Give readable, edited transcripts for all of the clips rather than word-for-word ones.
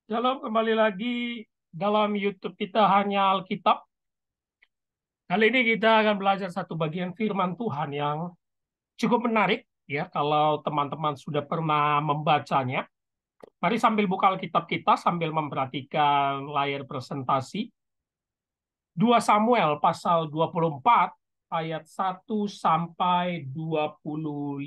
Shalom, kembali lagi dalam YouTube kita Hanya Alkitab. Kali ini kita akan belajar satu bagian firman Tuhan yang cukup menarik ya kalau teman-teman sudah pernah membacanya. Mari sambil buka Alkitab kita sambil memperhatikan layar presentasi. 2 Samuel pasal 24 ayat 1 sampai 25. 2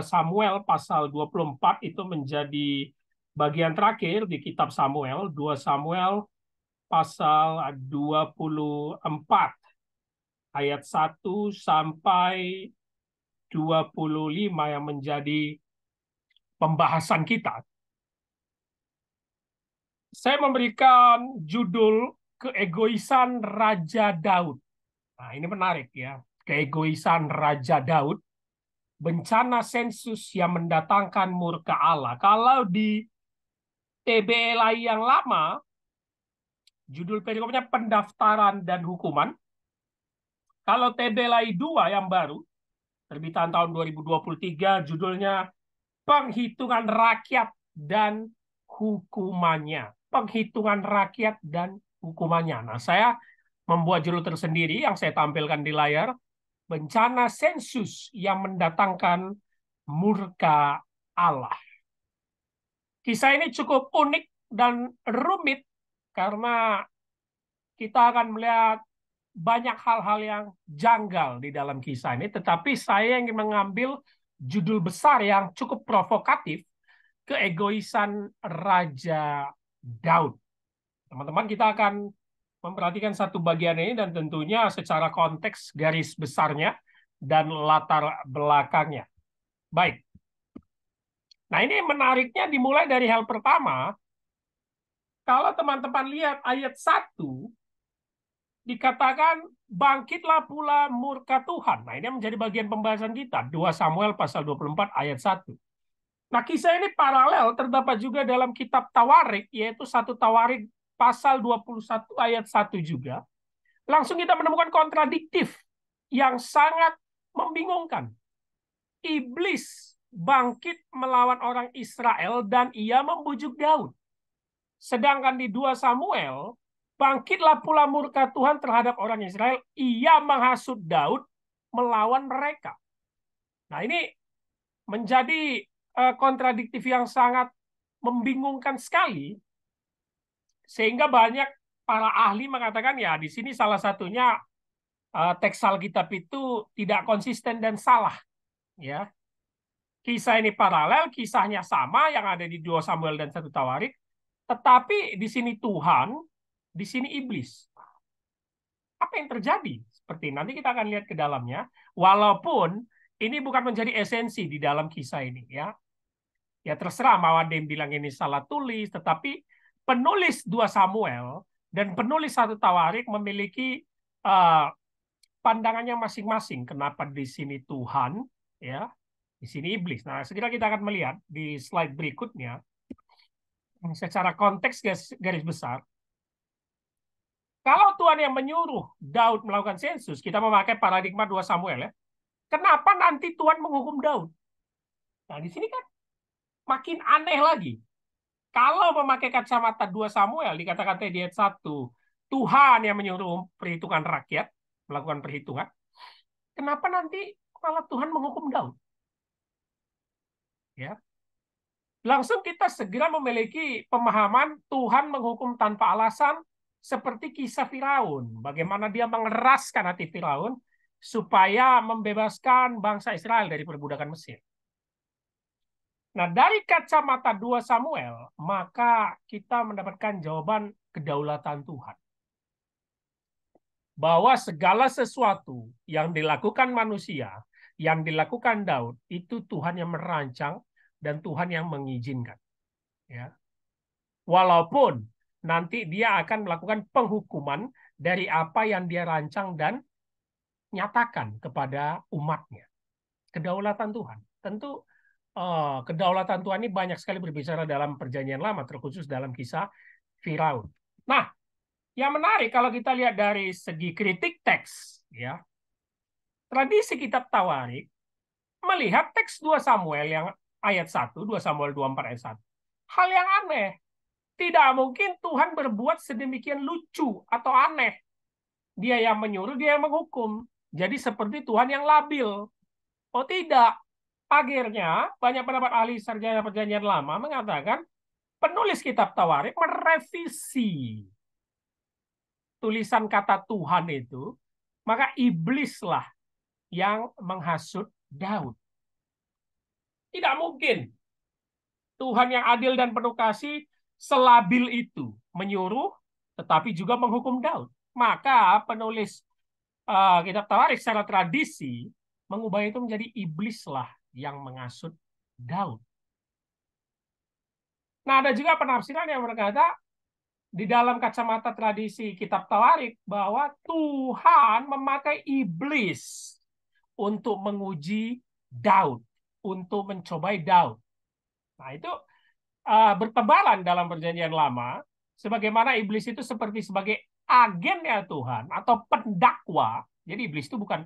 Samuel pasal 24 itu menjadi bagian terakhir di kitab Samuel. 2 Samuel pasal 24 ayat 1 sampai 25 yang menjadi pembahasan kita. Saya memberikan judul Keegoisan Raja Daud. Nah, ini menarik ya. Keegoisan Raja Daud, bencana sensus yang mendatangkan murka Allah. Kalau di TBLI yang lama, judul perikopnya pendaftaran dan hukuman. Kalau TBLI 2 yang baru, terbitan tahun 2023, judulnya Penghitungan Rakyat dan Hukumannya. Penghitungan Rakyat dan Hukumannya. Nah, saya membuat judul tersendiri yang saya tampilkan di layar, Bencana Sensus yang Mendatangkan Murka Allah. Kisah ini cukup unik dan rumit karena kita akan melihat banyak hal-hal yang janggal di dalam kisah ini, tetapi saya ingin mengambil judul besar yang cukup provokatif, Keegoisan Raja Daud. Teman-teman, kita akan memperhatikan satu bagian ini dan tentunya secara konteks garis besarnya dan latar belakangnya. Baik. Nah, ini menariknya dimulai dari hal pertama. Kalau teman-teman lihat ayat 1, dikatakan bangkitlah pula murka Tuhan. Nah, ini menjadi bagian pembahasan kita. 2 Samuel pasal 24 ayat 1. Nah, kisah ini paralel terdapat juga dalam kitab Tawarik, yaitu 1 Tawarik pasal 21 ayat 1 juga. Langsung kita menemukan kontradiktif yang sangat membingungkan. Iblis bangkit melawan orang Israel dan ia membujuk Daud. Sedangkan di 2 Samuel, bangkitlah pula murka Tuhan terhadap orang Israel. Ia menghasut Daud melawan mereka. Nah, ini menjadi kontradiktif yang sangat membingungkan sekali. Sehingga banyak para ahli mengatakan, ya di sini salah satunya teks Alkitab itu tidak konsisten dan salah. Ya, kisah ini paralel, kisahnya sama yang ada di 2 Samuel dan 1 Tawarik. Tetapi di sini Tuhan, di sini iblis. Apa yang terjadi? Seperti nanti kita akan lihat ke dalamnya. Walaupun ini bukan menjadi esensi di dalam kisah ini, ya. Ya terserah mau ada yang bilang ini salah tulis, tetapi penulis 2 Samuel dan penulis 1 Tawarik memiliki uh, pandangannya masing-masing. Kenapa di sini Tuhan, ya, di sini iblis. Nah, segera kita akan melihat di slide berikutnya secara konteks garis besar. Kalau Tuhan yang menyuruh Daud melakukan sensus, kita memakai paradigma 2 Samuel ya. Kenapa nanti Tuhan menghukum Daud? Nah, di sini kan makin aneh lagi. Kalau memakai kacamata 2 Samuel, dikatakan tadi ayat 1, Tuhan yang menyuruh perhitungan rakyat, melakukan perhitungan. Kenapa nanti malah Tuhan menghukum Daud? Ya. Langsung kita segera memiliki pemahaman Tuhan menghukum tanpa alasan seperti kisah Firaun. Bagaimana dia mengeraskan hati Firaun supaya membebaskan bangsa Israel dari perbudakan Mesir. Nah, dari kacamata 2 Samuel, maka kita mendapatkan jawaban kedaulatan Tuhan. Bahwa segala sesuatu yang dilakukan manusia, yang dilakukan Daud, itu Tuhan yang merancang dan Tuhan yang mengizinkan. Ya. Walaupun nanti dia akan melakukan penghukuman dari apa yang dia rancang dan nyatakan kepada umatnya. Kedaulatan Tuhan. Tentu kedaulatan Tuhan ini banyak sekali berbicara dalam perjanjian lama, terkhusus dalam kisah Firaun. Nah, yang menarik kalau kita lihat dari segi kritik teks, ya, tradisi kitab Tawarik melihat teks 2 Samuel yang ayat 1, 2 Samuel 24 ayat 1. hal yang aneh. Tidak mungkin Tuhan berbuat sedemikian lucu atau aneh. Dia yang menyuruh, dia yang menghukum. Jadi seperti Tuhan yang labil. Oh tidak. Akhirnya banyak pendapat ahli sarjana perjanjian lama mengatakan penulis kitab Tawarik merevisi tulisan kata Tuhan itu, maka iblislah yang menghasut Daud. Tidak mungkin Tuhan yang adil dan penuh kasih selabil itu menyuruh tetapi juga menghukum Daud. Maka penulis kitab Tawarik secara tradisi mengubah itu menjadi iblislah yang menghasut Daud. Nah, ada juga penafsiran yang berkata di dalam kacamata tradisi kitab Tawarik bahwa Tuhan memakai iblis untuk menguji Daud, untuk mencobai Daud. Nah, itu bertebaran dalam perjanjian lama, sebagaimana iblis itu seperti sebagai agennya Tuhan atau pendakwa. Jadi iblis itu bukan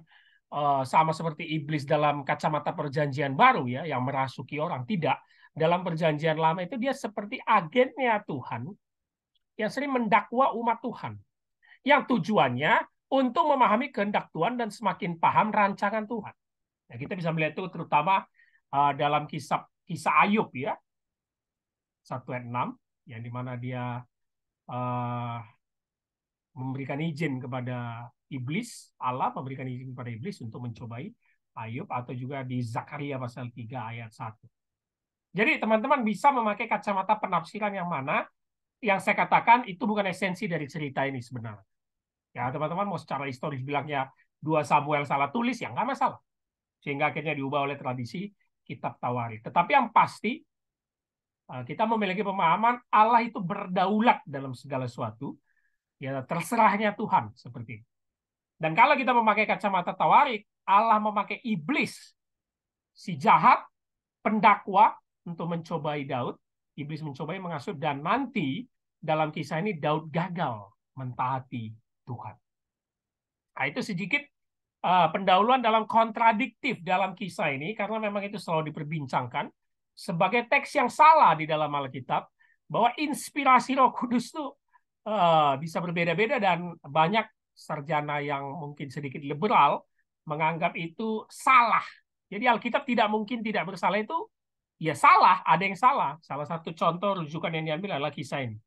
sama seperti iblis dalam kacamata perjanjian baru ya, yang merasuki orang. Tidak. Dalam perjanjian lama itu dia seperti agennya Tuhan yang sering mendakwa umat Tuhan. Yang tujuannya untuk memahami kehendak Tuhan dan semakin paham rancangan Tuhan. Nah, kita bisa melihat itu terutama dalam kisah Ayub ya, 1 ayat 6, yang dimana dia memberikan izin kepada iblis, Allah memberikan izin kepada iblis untuk mencobai Ayub, atau juga di Zakaria pasal 3 ayat 1. Jadi teman-teman bisa memakai kacamata penafsiran yang mana yang saya katakan itu bukan esensi dari cerita ini sebenarnya. Ya, teman-teman mau secara historis bilangnya 2 Samuel salah tulis, ya nggak masalah. Sehingga akhirnya diubah oleh tradisi kitab Tawarik. Tetapi yang pasti, kita memiliki pemahaman Allah itu berdaulat dalam segala sesuatu. Ya, terserahnya Tuhan seperti itu. Dan kalau kita memakai kacamata Tawarik, Allah memakai iblis, si jahat, pendakwa, untuk mencobai Daud. Iblis mencobai, menghasut, dan nanti dalam kisah ini Daud gagal mentaati Tuhan. Nah, itu sedikit pendahuluan dalam kontradiktif dalam kisah ini, karena memang itu selalu diperbincangkan sebagai teks yang salah di dalam Alkitab, bahwa inspirasi Roh Kudus itu bisa berbeda-beda, dan banyak sarjana yang mungkin sedikit liberal menganggap itu salah. Jadi Alkitab tidak mungkin tidak bersalah, itu ya salah, ada yang salah. Salah satu contoh rujukan yang diambil adalah kisah ini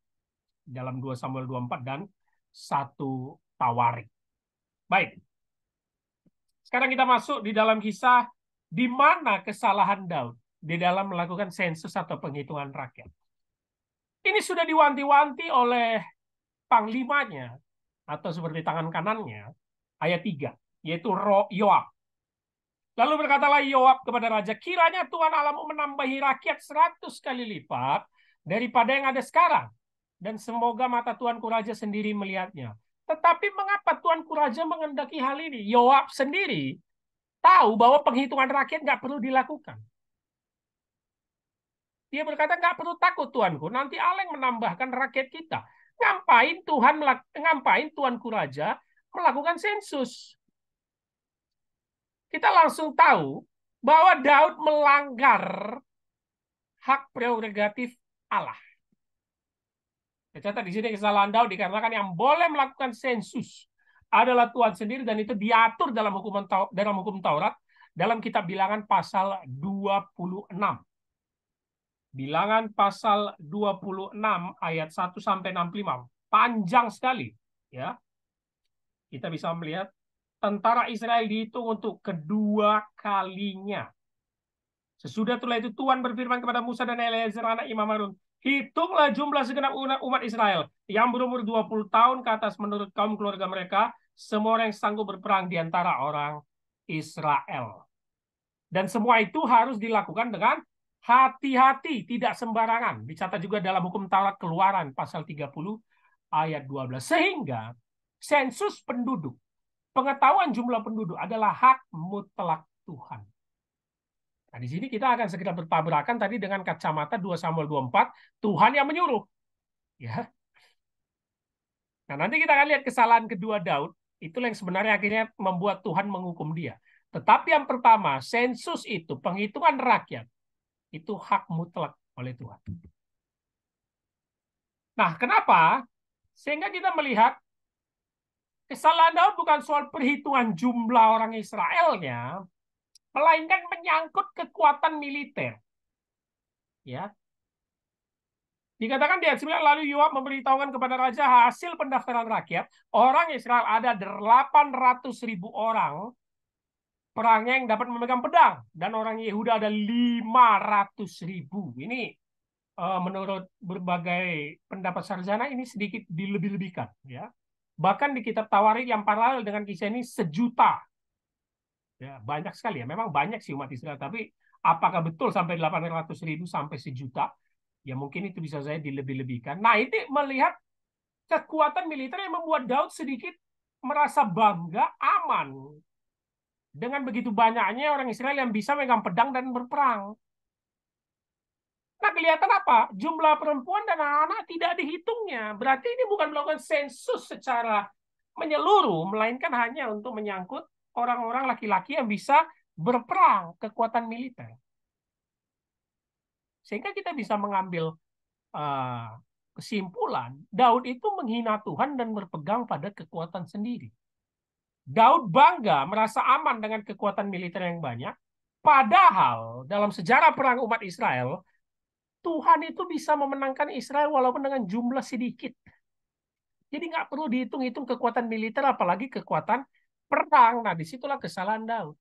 dalam 2 Samuel 24 dan 1 Tawarik. Baik. Sekarang kita masuk di dalam kisah di mana kesalahan Daud di dalam melakukan sensus atau penghitungan rakyat. Ini sudah diwanti-wanti oleh panglimanya atau seperti tangan kanannya, ayat 3, yaitu Yoab. Lalu berkatalah Yoab kepada raja, kiranya Tuhan Allahmu menambahi rakyat 100 kali lipat daripada yang ada sekarang, dan semoga mata Tuanku raja sendiri melihatnya. Tetapi mengapa Tuanku raja mengendaki hal ini? Yoab sendiri tahu bahwa penghitungan rakyat nggak perlu dilakukan. Dia berkata, nggak perlu takut Tuanku, nanti Allah yang menambahkan rakyat kita. Ngapain Tuanku raja melakukan sensus? Kita langsung tahu bahwa Daud melanggar hak prerogatif Allah. Catat di sini kesalahan Daud dikarenakan yang boleh melakukan sensus adalah Tuhan sendiri, dan itu diatur dalam hukum Taurat dalam kitab Bilangan pasal 26. Bilangan pasal 26 ayat 1 sampai 65. Panjang sekali, ya. Kita bisa melihat tentara Israel dihitung untuk kedua kalinya. Sesudah itu Tuhan berfirman kepada Musa dan Eleazar anak Imam Harun, hitunglah jumlah segenap umat Israel yang berumur 20 tahun ke atas menurut kaum keluarga mereka, semua orang yang sanggup berperang di antara orang Israel. Dan semua itu harus dilakukan dengan hati-hati, tidak sembarangan. Dicatat juga dalam hukum Taurat Keluaran pasal 30 ayat 12. Sehingga sensus penduduk, pengetahuan jumlah penduduk adalah hak mutlak Tuhan. Nah, di sini kita akan segera bertabrakan tadi dengan kacamata 2 Samuel 24, Tuhan yang menyuruh. Ya. Nah, nanti kita akan lihat kesalahan kedua Daud, itulah yang sebenarnya akhirnya membuat Tuhan menghukum dia. Tetapi yang pertama, sensus itu, penghitungan rakyat, itu hak mutlak oleh Tuhan. Nah, kenapa? Sehingga kita melihat kesalahan Daud bukan soal perhitungan jumlah orang Israelnya, melainkan menyangkut kekuatan militer. Ya, dikatakan di ayat 9, lalu Yoab memberitahukan kepada raja hasil pendaftaran rakyat, orang Israel ada 800.000 orang perangnya yang dapat memegang pedang, dan orang Yehuda ada 500.000. Ini menurut berbagai pendapat sarjana ini sedikit dilebih-lebihkan. Ya. Bahkan di kitab Tawarikh yang paralel dengan kisah ini 1.000.000. Ya, banyak sekali ya. Memang banyak sih umat Israel, tapi apakah betul sampai 800.000 sampai 1.000.000? Ya mungkin itu bisa saya dilebih-lebihkan. Nah, ini melihat kekuatan militer yang membuat Daud sedikit merasa bangga, aman. Dengan begitu banyaknya orang Israel yang bisa megang pedang dan berperang. Nah, kelihatan apa? Jumlah perempuan dan anak-anak tidak dihitungnya. Berarti ini bukan melakukan sensus secara menyeluruh, melainkan hanya untuk menyangkut orang-orang laki-laki yang bisa berperang, kekuatan militer. Sehingga kita bisa mengambil kesimpulan, Daud itu menghina Tuhan dan berpegang pada kekuatan sendiri. Daud bangga, merasa aman dengan kekuatan militer yang banyak, padahal dalam sejarah perang umat Israel, Tuhan itu bisa memenangkan Israel walaupun dengan jumlah sedikit. Jadi nggak perlu dihitung-hitung kekuatan militer, apalagi kekuatan perang. Nah, disitulah kesalahan Daud.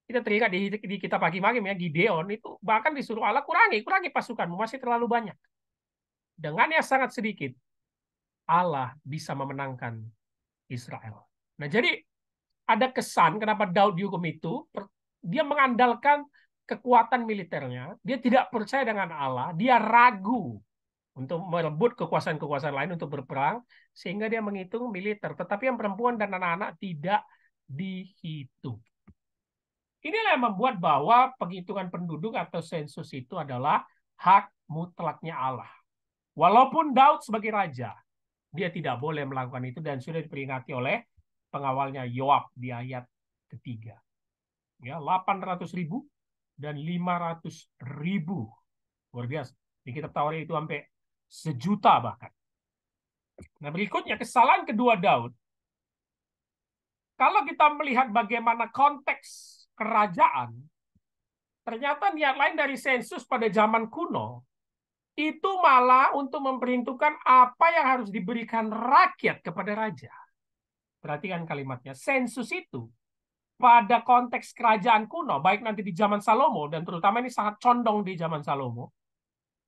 Kita teringat di kitab Hakim-Hakim ya, Gideon itu bahkan disuruh Allah kurangi pasukanmu, masih terlalu banyak. Dengan yang sangat sedikit, Allah bisa memenangkan Israel. Nah, jadi ada kesan kenapa Daud dihukum itu, dia mengandalkan kekuatan militernya, dia tidak percaya dengan Allah, dia ragu untuk merebut kekuasaan-kekuasaan lain untuk berperang, sehingga dia menghitung militer. Tetapi yang perempuan dan anak-anak tidak dihitung. Inilah yang membuat bahwa penghitungan penduduk atau sensus itu adalah hak mutlaknya Allah. Walaupun Daud sebagai raja, dia tidak boleh melakukan itu dan sudah diperingati oleh pengawalnya Yoab di ayat ketiga. Ya, 800.000 dan 500.000. Luar biasa. Di kitab Tawarikh itu sampai 1.000.000 bahkan. Nah, berikutnya kesalahan kedua Daud. Kalau kita melihat bagaimana konteks kerajaan, ternyata niat lain dari sensus pada zaman kuno itu malah untuk memperhitungkan apa yang harus diberikan rakyat kepada raja. Perhatikan kalimatnya. Sensus itu pada konteks kerajaan kuno, baik nanti di zaman Salomo, dan terutama ini sangat condong di zaman Salomo,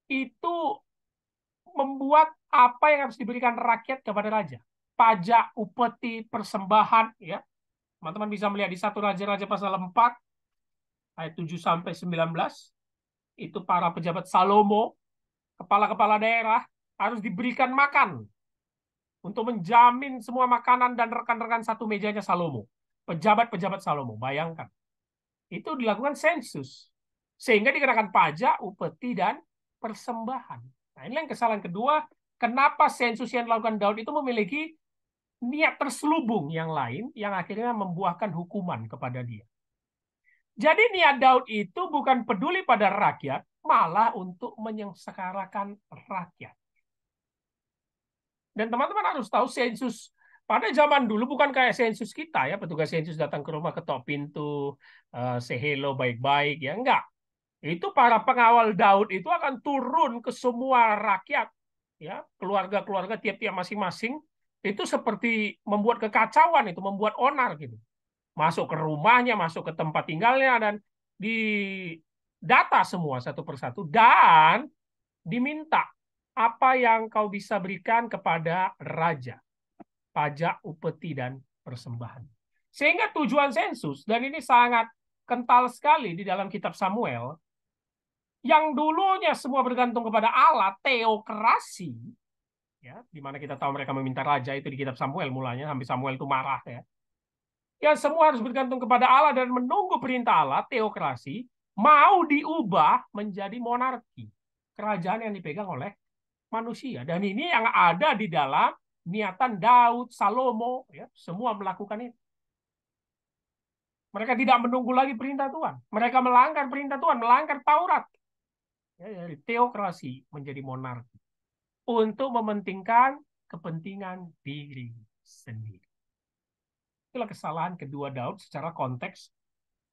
itu membuat apa yang harus diberikan rakyat kepada raja. Pajak, upeti, persembahan, ya. Teman-teman bisa melihat di 1 Raja-Raja pasal 4, ayat 7 sampai 19, itu para pejabat Salomo, kepala-kepala daerah, harus diberikan makan untuk menjamin semua makanan dan rekan-rekan satu mejanya Salomo. Pejabat-pejabat Salomo, bayangkan. Itu dilakukan sensus. Sehingga dikenakan pajak, upeti, dan persembahan. Nah, ini yang kesalahan kedua. Kenapa sensus yang dilakukan Daud itu memiliki niat terselubung yang lain yang akhirnya membuahkan hukuman kepada dia. Jadi niat Daud itu bukan peduli pada rakyat, malah untuk menyengsarakan rakyat. Dan teman-teman harus tahu sensus pada zaman dulu bukan kayak sensus kita ya, petugas sensus datang ke rumah ketok pintu, say hello baik-baik ya, enggak. Itu para pengawal Daud itu akan turun ke semua rakyat ya, keluarga-keluarga tiap-tiap masing-masing, itu seperti membuat kekacauan, itu membuat onar gitu. Masuk ke rumahnya, masuk ke tempat tinggalnya, dan didata semua satu persatu dan diminta apa yang kau bisa berikan kepada raja, pajak, upeti, dan persembahan. Sehingga tujuan sensus, dan ini sangat kental sekali di dalam kitab Samuel, yang dulunya semua bergantung kepada Allah, teokrasi, ya, di mana kita tahu mereka meminta raja itu di kitab Samuel mulanya, sampai Samuel itu marah ya. Yang semua harus bergantung kepada Allah dan menunggu perintah Allah, teokrasi, mau diubah menjadi monarki, kerajaan yang dipegang oleh manusia. Dan ini yang ada di dalam niatan Daud, Salomo, ya, semua melakukan itu. Mereka tidak menunggu lagi perintah Tuhan. Mereka melanggar perintah Tuhan, melanggar Taurat. Ya, dari teokrasi menjadi monarki. untuk mementingkan kepentingan diri sendiri. Itulah kesalahan kedua Daud secara konteks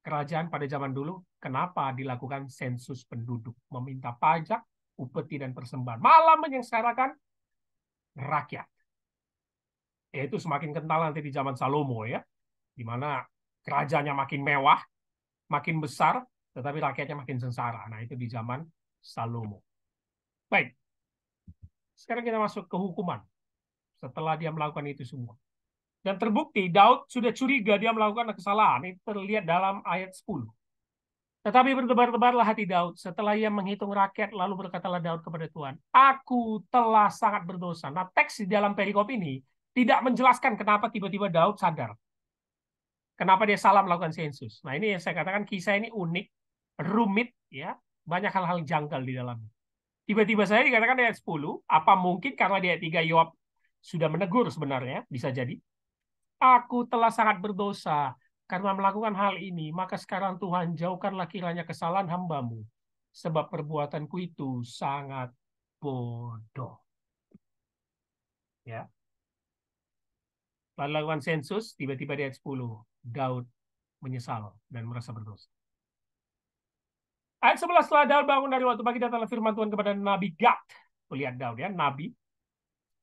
kerajaan pada zaman dulu. Kenapa dilakukan sensus penduduk, meminta pajak, upeti dan persembahan, malah menyengsarakan rakyat. Yaitu semakin kental nanti di zaman Salomo ya, di mana kerajaannya makin mewah, makin besar, tetapi rakyatnya makin sengsara. Nah, itu di zaman Salomo. Baik, sekarang kita masuk ke hukuman. Setelah dia melakukan itu semua. Dan terbukti Daud sudah curiga dia melakukan kesalahan. Itu terlihat dalam ayat 10. Tetapi berdebar-debarlah hati Daud setelah ia menghitung rakyat, lalu berkatalah Daud kepada Tuhan, aku telah sangat berdosa. Nah, teks di dalam perikop ini tidak menjelaskan kenapa tiba-tiba Daud sadar. Kenapa dia salah melakukan sensus. Nah, ini yang saya katakan kisah ini unik, rumit, ya, banyak hal-hal janggal di dalamnya. Tiba-tiba saya dikatakan ayat 10, apa mungkin karena di ayat 3 Yoab sudah menegur sebenarnya, bisa jadi. Aku telah sangat berdosa karena melakukan hal ini, maka sekarang Tuhan jauhkanlah kiranya kesalahan hamba-Mu, sebab perbuatanku itu sangat bodoh. Ya. Lalu lakukan sensus, tiba-tiba di ayat 10, Daud menyesal dan merasa berdosa. Ayat 11, setelah Daud bangun dari waktu pagi, datanglah firman Tuhan kepada Nabi Gad. Lihat Daud ya, Nabi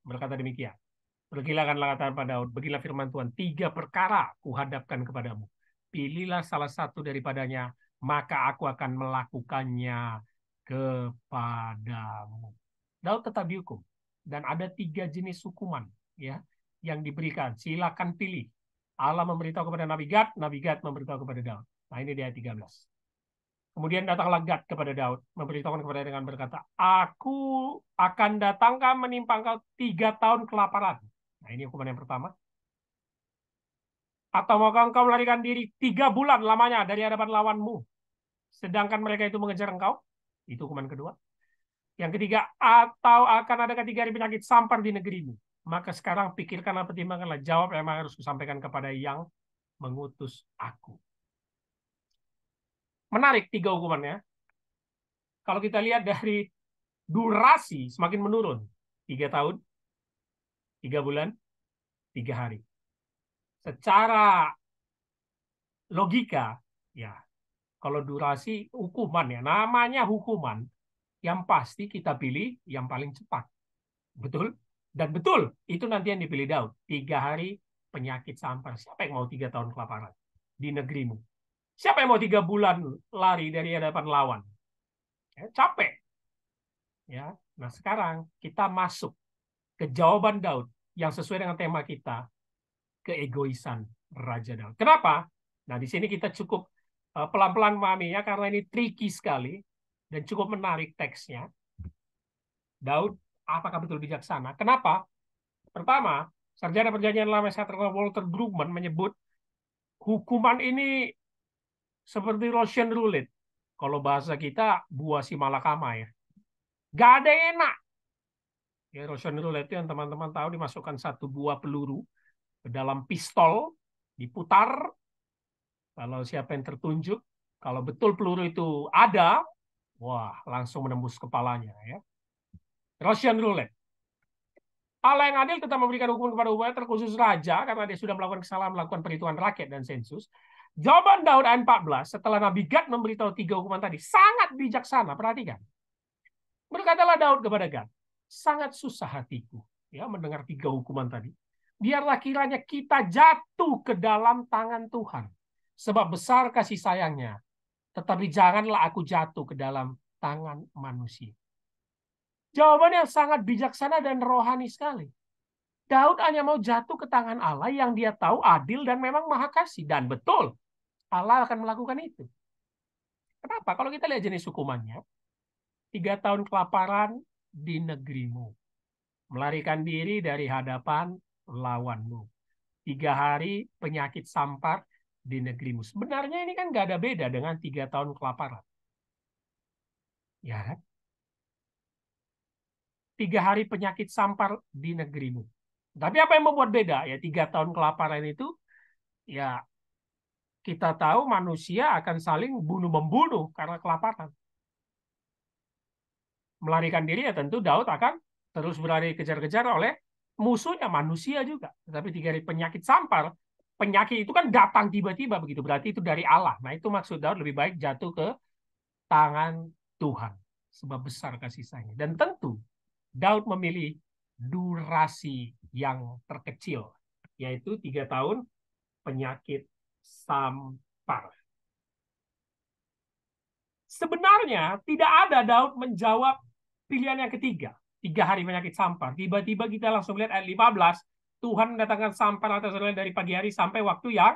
berkata demikian. Pergilah katakan pada Daud, beginilah firman Tuhan, 3 perkara kuhadapkan kepadamu. Pilihlah salah satu daripadanya, maka aku akan melakukannya kepadamu. Daud tetap dihukum. Dan ada 3 jenis hukuman ya yang diberikan. Silakan pilih. Allah memberitahu kepada Nabi Gad memberitahu kepada Daud. Nah, ini di ayat 13. Kemudian datanglah Gad kepada Daud, memberitahukan kepada dengan berkata, aku akan datangkan menimpa engkau 3 tahun kelaparan. Nah, ini hukuman yang pertama. Atau maukah engkau melarikan diri 3 bulan lamanya dari hadapan lawanmu, sedangkan mereka itu mengejar engkau? Itu hukuman kedua. Yang ketiga, atau akan ada 3 hari penyakit sampar di negerimu. Maka sekarang pikirkanlah, pertimbangkanlah, jawab yang harus kusampaikan kepada yang mengutus aku. Menarik 3 hukumannya. Kalau kita lihat dari durasi semakin menurun. 3 tahun, 3 bulan, 3 hari. Secara logika, ya, kalau durasi hukuman ya, namanya hukuman, yang pasti kita pilih yang paling cepat. Betul? Dan betul, itu nanti yang dipilih Daud. 3 hari penyakit sampar. Siapa yang mau 3 tahun kelaparan di negerimu? Siapa yang mau 3 bulan lari dari hadapan lawan? Ya, capek. Ya, nah sekarang kita masuk ke jawaban Daud yang sesuai dengan tema kita, keegoisan Raja Daud. Kenapa? Nah, di sini kita cukup pelan-pelan memahaminya karena ini tricky sekali dan cukup menarik teksnya. Daud apakah betul bijaksana? Kenapa? Pertama, sarjana perjanjian lama yang terkenal Walter Brueggemann menyebut hukuman ini seperti Russian roulette. Kalau bahasa kita buah si malakama ya. Gak ada yang enak. Ya, Russian roulette itu yang teman-teman tahu, dimasukkan 1 buah peluru ke dalam pistol, diputar. Kalau siapa yang tertunjuk, kalau betul peluru itu ada, wah, langsung menembus kepalanya ya. Russian roulette. Allah yang adil tetap memberikan hukuman kepada umatnya, terkhusus raja, karena dia sudah melakukan kesalahan, melakukan perhitungan rakyat dan sensus. Jawaban Daud ayat 14, setelah Nabi Gad memberitahu 3 hukuman tadi, sangat bijaksana. Perhatikan. Berkatalah Daud kepada Gad, sangat susah hatiku ya mendengar 3 hukuman tadi. Biarlah kiranya kita jatuh ke dalam tangan Tuhan, sebab besar kasih sayangnya. Tetapi janganlah aku jatuh ke dalam tangan manusia. Jawaban yang sangat bijaksana dan rohani sekali. Daud hanya mau jatuh ke tangan Allah yang dia tahu adil dan memang maha kasih. Dan betul, Allah akan melakukan itu. Kenapa? Kalau kita lihat jenis hukumannya, 3 tahun kelaparan di negerimu. Melarikan diri dari hadapan lawanmu. 3 hari penyakit sampar di negerimu. Sebenarnya ini kan nggak ada beda dengan 3 tahun kelaparan. Ya kan? 3 hari penyakit sampar di negerimu. Tapi apa yang membuat beda? Ya 3 tahun kelaparan itu, ya kita tahu manusia akan saling bunuh-membunuh karena kelaparan. Melarikan diri ya tentu Daud akan terus berlari kejar-kejar oleh musuhnya manusia juga. Tetapi dari penyakit sampar, penyakit itu kan datang tiba-tiba begitu, berarti itu dari Allah. Nah, itu maksud Daud lebih baik jatuh ke tangan Tuhan sebab besar kasih sayangnya. Dan tentu Daud memilih durasi yang terkecil, yaitu 3 tahun penyakit sampar. Sebenarnya tidak ada Daud menjawab pilihan yang ketiga. 3 hari penyakit sampar. Tiba-tiba kita langsung lihat ayat 15. Tuhan mendatangkan sampar atas saudara dari pagi hari sampai waktu yang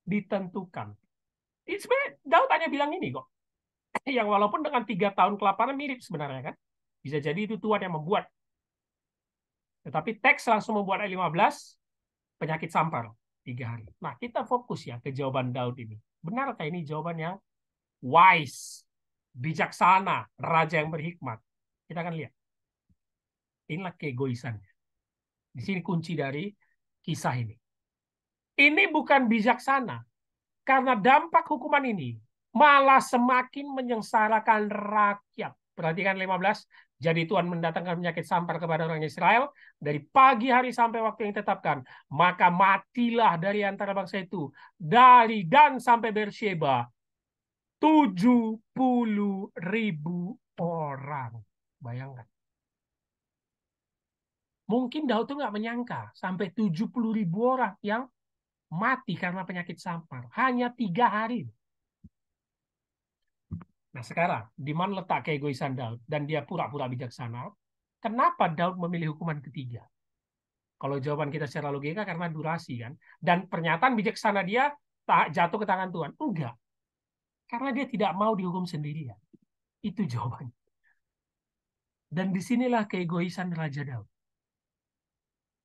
ditentukan. Ini sebenarnya Daud hanya bilang ini kok. Yang walaupun dengan 3 tahun kelaparan mirip sebenarnya kan. Bisa jadi itu Tuhan yang membuat. Tetapi teks langsung membuat ayat 15. Penyakit sampar. 3 hari. Nah kita fokus ya ke jawaban Daud ini. Benarkah ini jawaban yang wise? Bijaksana, raja yang berhikmat. Kita akan lihat. Inilah keegoisannya. Di sini kunci dari kisah ini. Ini bukan bijaksana. Karena dampak hukuman ini malah semakin menyengsarakan rakyat. Perhatikan 15. Jadi Tuhan mendatangkan penyakit sampar kepada orang Israel dari pagi hari sampai waktu yang ditetapkan. Maka matilah dari antara bangsa itu. Dari Dan sampai Beersheba 70.000 orang. Bayangkan. Mungkin Daud tuh nggak menyangka sampai 70.000 orang yang mati karena penyakit sampar. Hanya 3 hari. Nah sekarang, di mana letak keegoisan Daud? Dan dia pura-pura bijaksana. Kenapa Daud memilih hukuman ketiga? Kalau jawaban kita secara logika karena durasi kan. Dan pernyataan bijaksana dia jatuh ke tangan Tuhan. Enggak. Karena dia tidak mau dihukum sendirian. Itu jawabannya. Dan disinilah keegoisan Raja Daud.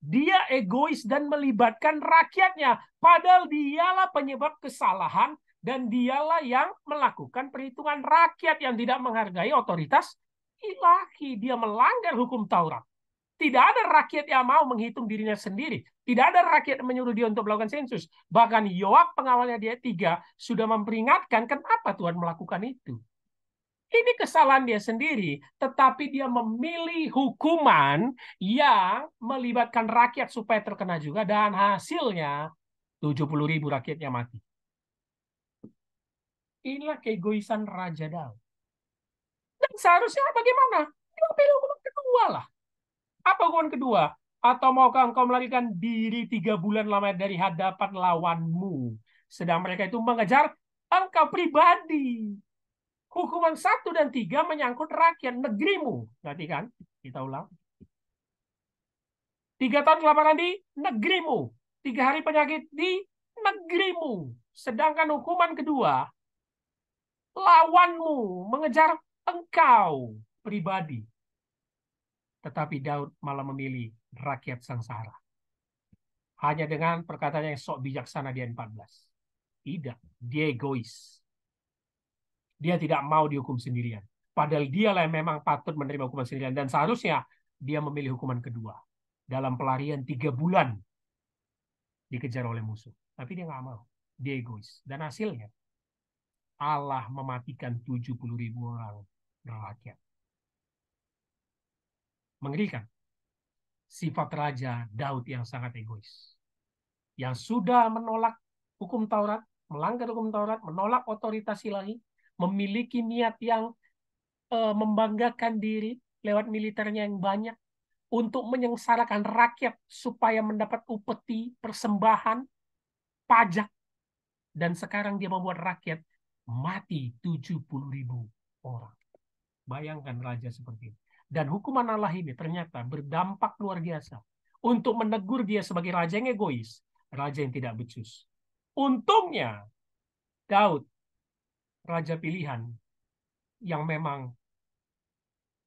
Dia egois dan melibatkan rakyatnya. Padahal dialah penyebab kesalahan dan dialah yang melakukan perhitungan rakyat yang tidak menghargai otoritas ilahi. Dia melanggar hukum Taurat. Tidak ada rakyat yang mau menghitung dirinya sendiri. Tidak ada rakyat yang menyuruh dia untuk melakukan sensus. Bahkan Yoab pengawalnya dia 3 sudah memperingatkan kenapa Tuhan melakukan itu. Ini kesalahan dia sendiri, tetapi dia memilih hukuman yang melibatkan rakyat supaya terkena juga, dan hasilnya 70.000 rakyatnya mati. Inilah keegoisan Raja Daud. Dan seharusnya bagaimana? Dia pilih hukuman kedua lah. Apa hukuman kedua? Atau maukah engkau melarikan diri 3 bulan lamanya dari hadapan lawanmu? Sedang mereka itu mengejar engkau pribadi. Hukuman 1 dan 3 menyangkut rakyat negerimu. Berarti kan? Kita ulang. 3 tahun kelaparan di negerimu. 3 hari penyakit di negerimu. Sedangkan hukuman kedua, lawanmu mengejar engkau pribadi. Tetapi Daud malah memilih rakyat sengsara. Hanya dengan perkataan yang sok bijaksana di ayat 14. Tidak, dia egois. Dia tidak mau dihukum sendirian. Padahal dialah yang memang patut menerima hukuman sendirian. Dan seharusnya dia memilih hukuman kedua. Dalam pelarian 3 bulan dikejar oleh musuh. Tapi dia nggak mau. Dia egois. Dan hasilnya Allah mematikan 70.000 orang rakyat. Mengerikan. Sifat Raja Daud yang sangat egois. Yang sudah menolak hukum Taurat, melanggar hukum Taurat, menolak otoritas ilahi, memiliki niat yang membanggakan diri lewat militernya yang banyak, untuk menyengsarakan rakyat supaya mendapat upeti, persembahan, pajak. Dan sekarang dia membuat rakyat mati 70.000 orang. Bayangkan raja seperti ini. Dan hukuman Allah ini ternyata berdampak luar biasa untuk menegur dia sebagai raja yang egois, raja yang tidak becus. Untungnya Daud, raja pilihan yang memang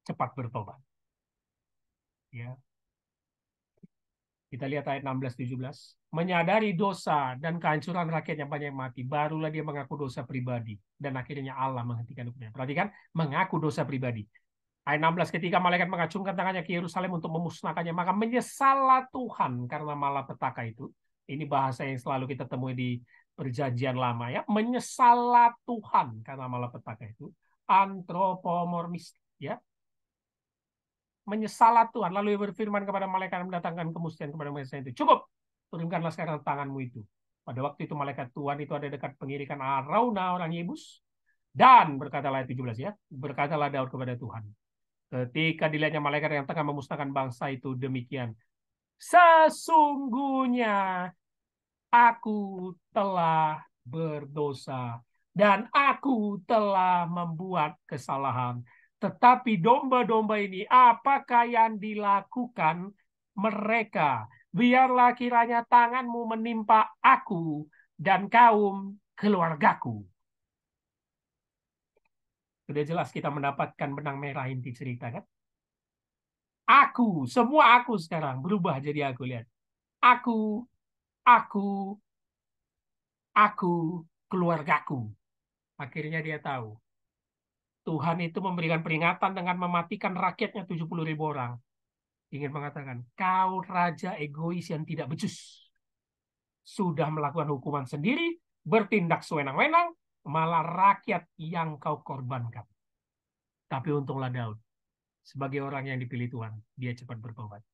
cepat bertobat. Ya. Kita lihat ayat 16-17. Menyadari dosa dan kehancuran rakyat yang banyak mati, barulah dia mengaku dosa pribadi. Dan akhirnya Allah menghentikan hukumnya. Perhatikan, mengaku dosa pribadi. Ayat 16, ketika malaikat mengacungkan tangannya ke Yerusalem untuk memusnahkannya, maka menyesallah Tuhan karena malapetaka itu. Ini bahasa yang selalu kita temui di perjanjian lama ya. Menyesallah Tuhan karena malapetaka itu. Antropomormis ya. menyesalah Tuhan, lalu ia berfirman kepada malaikat yang mendatangkan kemustian kepada mereka itu, cukup, turunkanlah sekarang tanganmu itu. Pada waktu itu malaikat Tuhan itu ada dekat pengirikan Arauna orang Yebus, dan berkatalah ayat 17 ya, berkatalah Daud kepada Tuhan, ketika dilihatnya malaikat yang tengah memusnahkan bangsa itu demikian, sesungguhnya aku telah berdosa dan aku telah membuat kesalahan. Tetapi domba-domba ini, apakah yang dilakukan mereka? Biarlah kiranya tanganmu menimpa aku dan kaum keluargaku. Sudah jelas kita mendapatkan benang merah inti cerita kan? Aku, semua aku sekarang berubah jadi aku. Lihat. Aku, aku, aku, keluargaku. Akhirnya dia tahu. Tuhan itu memberikan peringatan dengan mematikan rakyatnya 70.000 orang. Ingin mengatakan, kau raja egois yang tidak becus. Sudah melakukan hukuman sendiri, bertindak sewenang-wenang, malah rakyat yang kau korbankan. Tapi untunglah Daud. Sebagai orang yang dipilih Tuhan, dia cepat bertobat.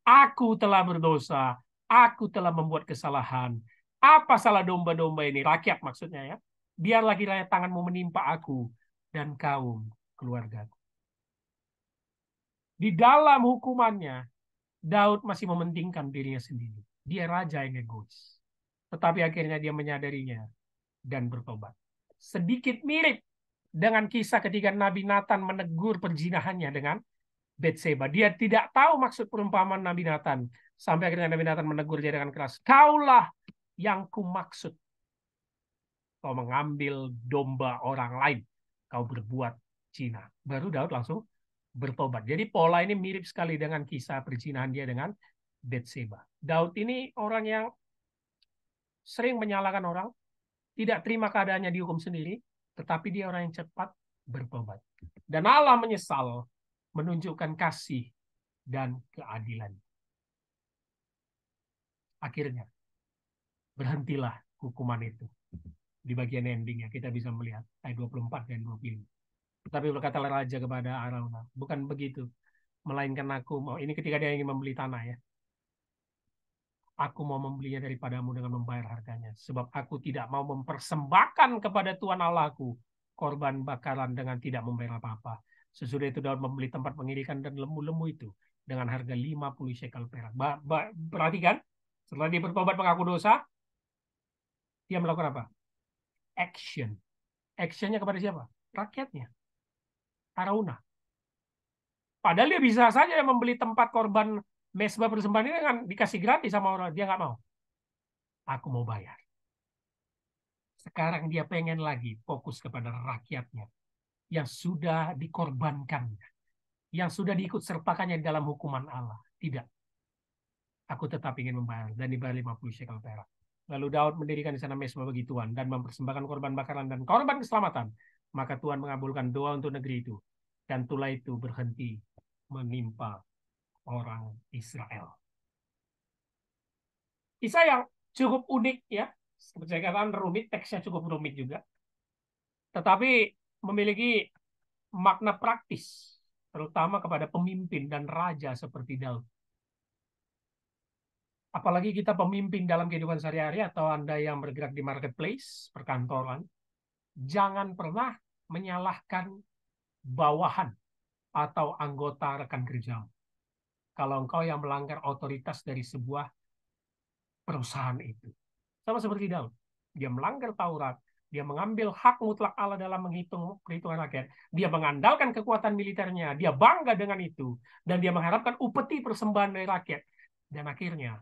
Aku telah berdosa, aku telah membuat kesalahan. Apa salah domba-domba ini? Rakyat maksudnya ya. Biarlah kiranya tanganmu menimpa aku dan kaum keluargaku. Di dalam hukumannya, Daud masih mementingkan dirinya sendiri. Dia raja yang egois. Tetapi akhirnya dia menyadarinya dan bertobat. Sedikit mirip dengan kisah ketika Nabi Nathan menegur perzinahannya dengan Betseba. Dia tidak tahu maksud perumpamaan Nabi Nathan. Sampai akhirnya Nabi Nathan menegur dia dengan keras. Kaulah yang kumaksud. Kau mengambil domba orang lain. Kau berbuat zina. Baru Daud langsung bertobat. Jadi pola ini mirip sekali dengan kisah perzinahan dia dengan Betseba. Daud ini orang yang sering menyalahkan orang, tidak terima keadaannya dihukum sendiri, tetapi dia orang yang cepat bertobat. Dan Allah menyesal menunjukkan kasih dan keadilan. Akhirnya, berhentilah hukuman itu. Di bagian endingnya kita bisa melihat ayat 24 dan 25. Tetapi berkatalah raja kepada Arauna, bukan begitu, melainkan aku mau, ini ketika dia ingin membeli tanah ya, aku mau membelinya daripadamu dengan membayar harganya, sebab aku tidak mau mempersembahkan kepada Tuhan Allahku korban bakaran dengan tidak membayar apa-apa. Sesudah itu Daud membeli tempat pengirikan dan lembu-lembu itu dengan harga 50 shekel perak. Perhatikan, setelah dia bertobat mengaku dosa, dia melakukan apa? Action. Actionnya kepada siapa? Rakyatnya. Arauna. Padahal dia bisa saja membeli tempat korban mesbah persembahan ini dengan dikasih gratis sama orang. Dia nggak mau. Aku mau bayar. Sekarang dia pengen lagi fokus kepada rakyatnya yang sudah dikorbankannya, yang sudah diikut sertakannya dalam hukuman Allah. Tidak. Aku tetap ingin membayar dan dibayar 50 shekel perak. Lalu Daud mendirikan di sana mesbah bagi Tuhan dan mempersembahkan korban bakaran dan korban keselamatan. Maka Tuhan mengabulkan doa untuk negeri itu. Dan tulah itu berhenti menimpa orang Israel. Kisah yang cukup unik ya. Seperti saya katakan rumit, teksnya cukup rumit juga. Tetapi memiliki makna praktis. Terutama kepada pemimpin dan raja seperti Daud. Apalagi kita pemimpin dalam kehidupan sehari-hari atau Anda yang bergerak di marketplace, perkantoran. Jangan pernah menyalahkan bawahan atau anggota rekan kerja. Kalau engkau yang melanggar otoritas dari sebuah perusahaan itu. Sama seperti Daud. Dia melanggar Taurat. Dia mengambil hak mutlak Allah dalam menghitung perhitungan rakyat. Dia mengandalkan kekuatan militernya. Dia bangga dengan itu. Dan dia mengharapkan upeti persembahan dari rakyat. Dan akhirnya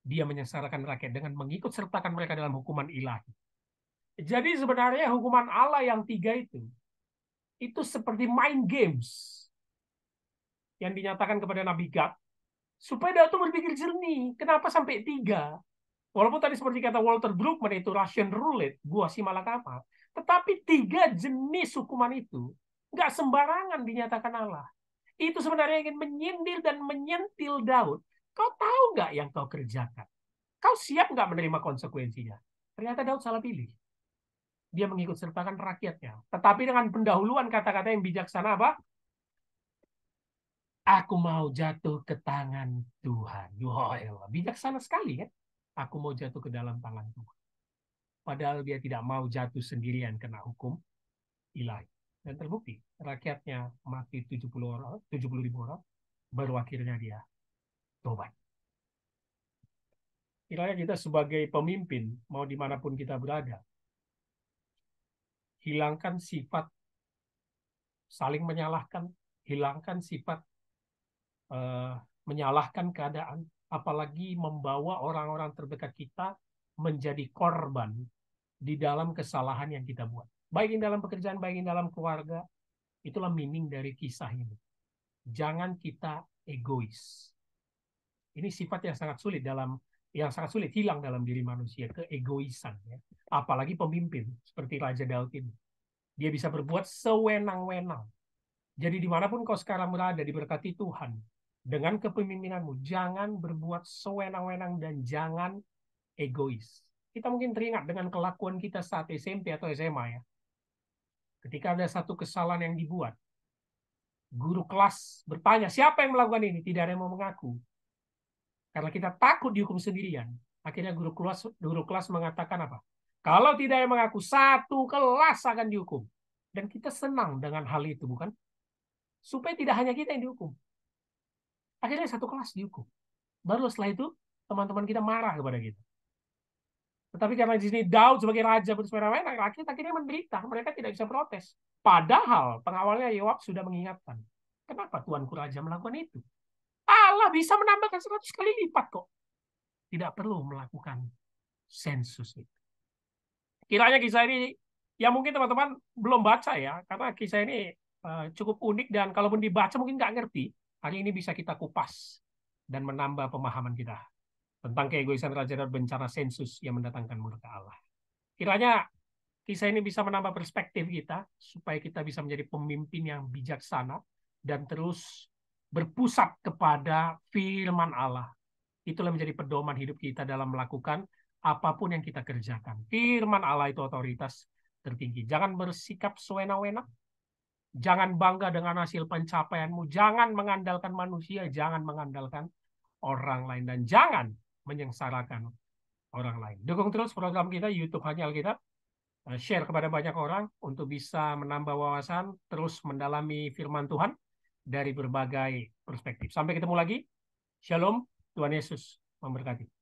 dia menyengsarakan rakyat dengan mengikut sertakan mereka dalam hukuman ilahi. Jadi sebenarnya hukuman Allah yang 3 itu seperti mind games yang dinyatakan kepada Nabi Gad supaya Daud itu berpikir jernih. Kenapa sampai 3? Walaupun tadi seperti kata Walter Brueggemann itu Russian roulette, buah si malakama. Tetapi 3 jenis hukuman itu nggak sembarangan dinyatakan Allah. Itu sebenarnya ingin menyindir dan menyentil Daud. Kau tahu nggak yang kau kerjakan? Kau siap nggak menerima konsekuensinya? Ternyata Daud salah pilih. Dia mengikut sertakan rakyatnya. Tetapi dengan pendahuluan kata-kata yang bijaksana apa? Aku mau jatuh ke tangan Tuhan. Wah, bijaksana sekali kan? Aku mau jatuh ke dalam tangan Tuhan. Padahal dia tidak mau jatuh sendirian kena hukum ilahi. Dan terbukti, rakyatnya mati 70 orang, 70.000 orang, baru akhirnya dia tobat. Kiranya kita sebagai pemimpin, mau dimanapun kita berada, hilangkan sifat saling menyalahkan, hilangkan sifat eh, menyalahkan keadaan, apalagi membawa orang-orang terdekat kita menjadi korban di dalam kesalahan yang kita buat. Baik dalam pekerjaan, baik dalam keluarga, itulah meaning dari kisah ini. Jangan kita egois. Ini sifat yang sangat sulit hilang dalam diri manusia, keegoisan. Ya. Apalagi pemimpin seperti Raja Daud ini. Dia bisa berbuat sewenang-wenang. Jadi dimanapun kau sekarang berada, diberkati Tuhan. Dengan kepemimpinanmu, jangan berbuat sewenang-wenang dan jangan egois. Kita mungkin teringat dengan kelakuan kita saat SMP atau SMA ya. Ketika ada satu kesalahan yang dibuat, guru kelas bertanya, siapa yang melakukan ini? Tidak ada yang mau mengaku. Karena kita takut dihukum sendirian. Akhirnya guru kelas mengatakan apa? Kalau tidak yang mengaku, satu kelas akan dihukum. Dan kita senang dengan hal itu, bukan? Supaya tidak hanya kita yang dihukum. Akhirnya satu kelas dihukum. Baru setelah itu, teman-teman kita marah kepada kita. Tetapi karena di sini Daud sebagai raja bersepeda-sepeda, rakyat akhirnya menderita. Mereka tidak bisa protes. Padahal pengawalnya Yoab sudah mengingatkan. Kenapa Tuanku Raja melakukan itu? Allah bisa menambahkan 100 kali lipat kok. Tidak perlu melakukan sensus itu. Kiranya kisah ini, ya mungkin teman-teman belum baca ya, karena kisah ini cukup unik dan kalaupun dibaca mungkin nggak ngerti. Hari ini bisa kita kupas dan menambah pemahaman kita tentang keegoisan raja dan bencana sensus yang mendatangkan murka Allah. Kiranya kisah ini bisa menambah perspektif kita supaya kita bisa menjadi pemimpin yang bijaksana dan terus berpusat kepada firman Allah. Itulah menjadi pedoman hidup kita dalam melakukan apapun yang kita kerjakan. Firman Allah itu otoritas tertinggi. Jangan bersikap sewenang-wenang. Jangan bangga dengan hasil pencapaianmu. Jangan mengandalkan manusia. Jangan mengandalkan orang lain. Dan jangan menyengsarakan orang lain. Dukung terus program kita YouTube Hanya Alkitab. Share kepada banyak orang untuk bisa menambah wawasan, terus mendalami firman Tuhan dari berbagai perspektif. Sampai ketemu lagi. Shalom. Tuhan Yesus memberkati.